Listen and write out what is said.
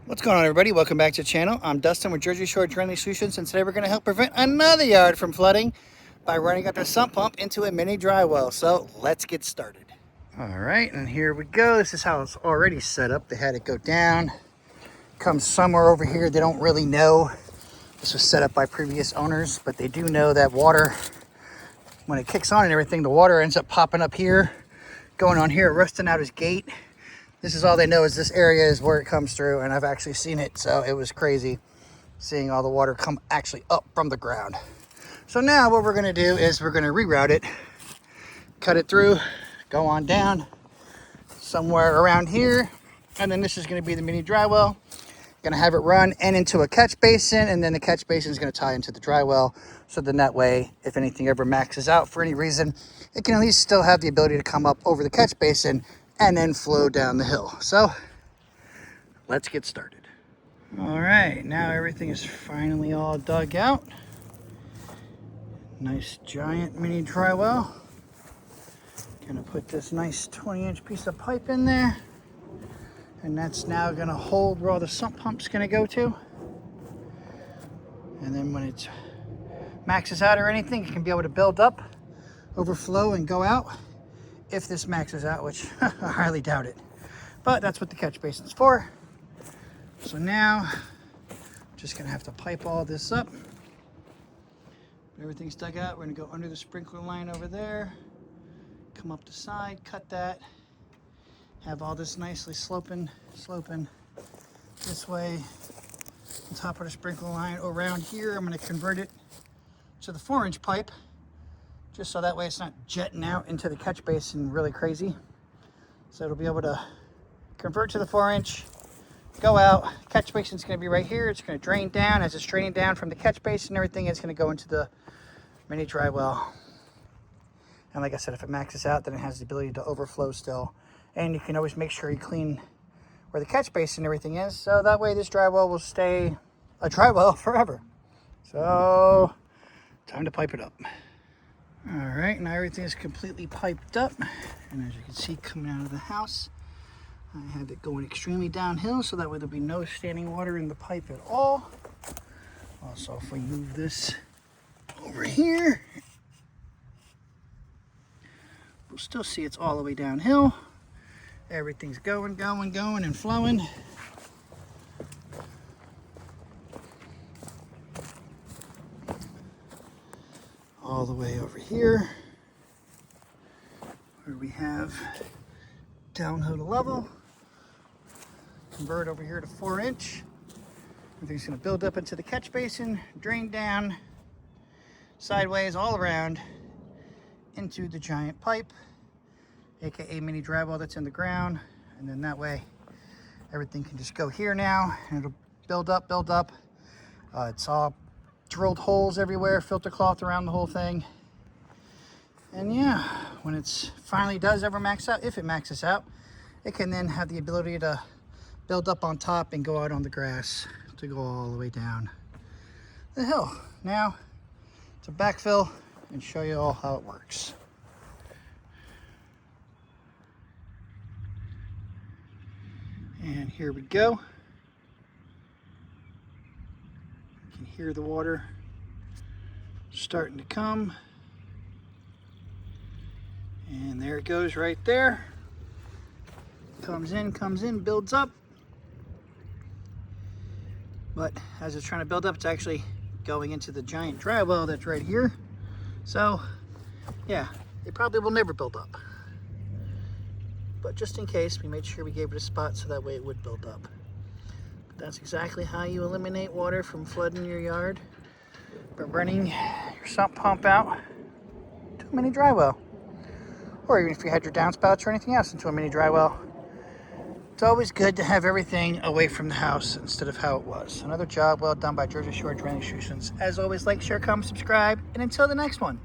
What's going on, everybody? Welcome back to the channel. I'm Dustin with Jersey Shore Drainage Solutions, and today we're going to help prevent another yard from flooding by running up a sump pump into a mini dry well. So let's get started. All right, and here we go. This is how it's already set up. They had it go down, come somewhere over here. They don't really know. This was set up by previous owners, but they do know that water, when it kicks on and everything, the water ends up popping up here, going on here, rusting out his gate. This is all they know, is this area is where it comes through, and I've actually seen it, so it was crazy seeing all the water come actually up from the ground. So now what we're going to do is we're going to reroute it, cut it through, go on down somewhere around here, and then this is going to be the mini dry well. Going to have it run and into a catch basin, and then the catch basin is going to tie into the dry well, so then that way, if anything ever maxes out for any reason, it can at least still have the ability to come up over the catch basin and then flow down the hill. So let's get started. All right, now everything is finally all dug out. Nice giant mini dry well. Gonna put this nice 20-inch piece of pipe in there, and that's now gonna hold where all the sump pump's gonna go to. And then when it maxes out or anything, it can be able to build up, overflow, and go out. If this maxes out, which I highly doubt it, but that's what the catch basin's for. So now, just gonna have to pipe all this up. Everything's dug out. We're gonna go under the sprinkler line over there, come up the side, cut that, have all this nicely sloping this way on top of the sprinkler line. Around here, I'm gonna convert it to the 4-inch pipe, just so that way it's not jetting out into the catch basin really crazy. So it'll be able to convert to the 4-inch, go out. Catch basin's gonna be right here. It's gonna drain down. As it's draining down from the catch basin, everything is gonna go into the mini dry well. And like I said, if it maxes out, then it has the ability to overflow still. And you can always make sure you clean where the catch basin and everything is, so that way this dry well will stay a dry well forever. So time to pipe it up. All right, now everything is completely piped up, and as you can see coming out of the house, I had it going extremely downhill, so that way there'll be no standing water in the pipe at all. Also, if we move this over here, we'll still see it's all the way downhill. Everything's going and flowing. All the way over here, where we have downhill to level, convert over here to 4-inch. Everything's going to build up into the catch basin, drain down sideways all around into the giant pipe, aka mini dry well that's in the ground. And then that way everything can just go here now, and it'll build up. It's all drilled holes everywhere, filter cloth around the whole thing. And yeah, when it's finally does ever max out, if it maxes out, it can then have the ability to build up on top and go out on the grass to go all the way down the hill. Now to backfill and show you all how it works. And here we go. You can hear the water starting to come. And there it goes right there. Comes in, builds up. But as it's trying to build up, it's actually going into the giant dry well that's right here. So yeah, it probably will never build up. But just in case, we made sure we gave it a spot so that way it would build up. But that's exactly how you eliminate water from flooding your yard, by running your sump pump out to a mini dry well. Or even if you had your downspouts or anything else into a mini dry well. It's always good to have everything away from the house instead of how it was. Another job well done by Jersey Shore Drainage Solutions. As always, like, share, comment, subscribe, and until the next one.